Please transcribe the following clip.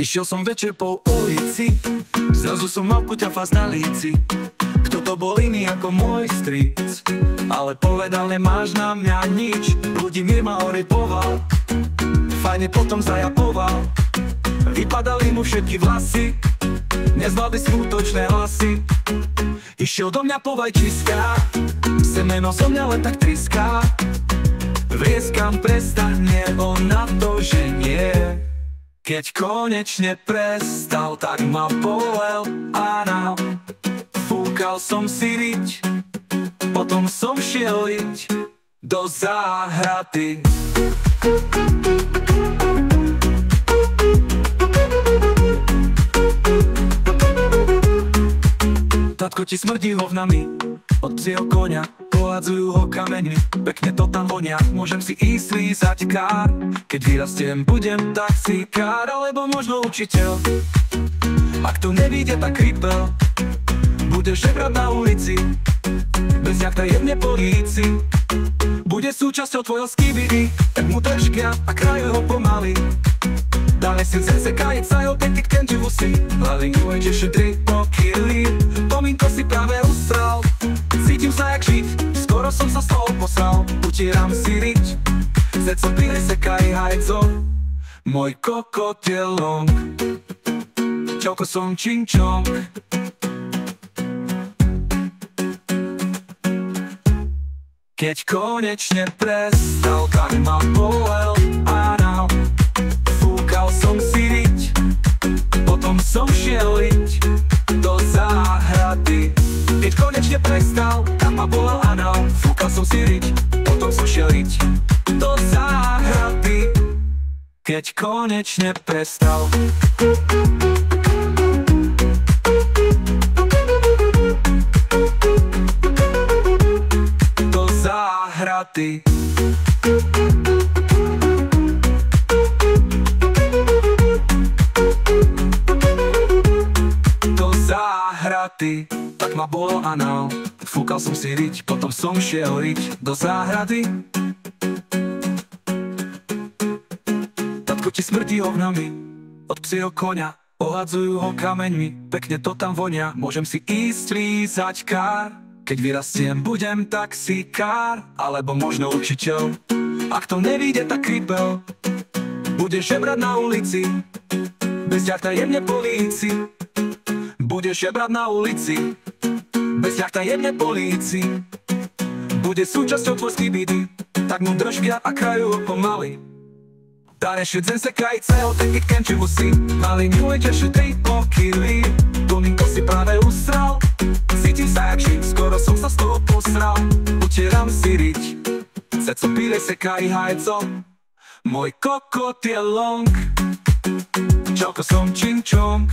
Išiel som večer po ulici, zrazu som mal puťafas na líci. Kto to bol iný ako môj stric, ale povedal, nemáš na mňa nič. Ľudimír ma orepoval, fajne potom zajapoval. Vypadali mu všetky vlasy, neznal by skutočné hlasy. Išiel do mňa po vajčiská, semeno zo mňa len tak triská. Vrieskam, prestane on na to, že nie. Keď konečne prestal, tak ma bolel anál. Fúkal som si riť, potom som šiel iť do záhrady. Tatko, ti smrdí hovnami od psieho koňa, pohádzajú ho kameňmi, pekne to tam vonia. Môžem si ísť lízať kár, keď vyrastiem, budem taxikár, alebo možno učiteľ. Ak to nevíde, tak kripel, budeš žebrať na ulici, bez ňak tajemne políci. Bude súčasťou tvojho skibidi, tak mu držkia a krajú ho pomaly. Dále si zase kajec sa jo tety ktenči vusy, hlavinu ešte šetri po kili. Pomínko si práve usral, cítim sa jak žiť, skoro som sa z toho posral. Utieram si riť, zeco pili se kaj hajco, môj kokot je long. Čauko som čing čong. Keď konečne prestal, tak ma bolel anál. Fúkal som si riť, potom som šiel iť do záhrady. Keď konečne prestal, tak ma bolel anál. Fúkal som si riť, potom som šiel iť do záhrady. Keď konečne prestal. Záhrady. Do záhrady. Tak ma bolel anál, fúkal som si riť, potom som šiel riť do záhrady. Tatko, ti smrdí hovnami od psieho koňa, ohádzajú ho kameňmi, pekne to tam vonia. Môžem si ísť lízať kár, keď vyrastiem, budem taxikár, alebo možno učiteľ. Ak to nevíde, tak kripel, budeš žebrať na ulici, bez ťah tajemne políci. Budeš žebrať na ulici, bez ťah tajemne políci. Bude súčasťou tvoj skibidi, tak mu držkia a krajú ho pomaly. Dále šedzen se kajice, oteky kenči vusy, mali milujete šetri po kili. Pomínko si práve usral, cítim sa jak žiť, skoro som sa z toho posral. Utieram si riť, zeco píle se kaj hajco, môj kokot je long. Čauko som čing čong.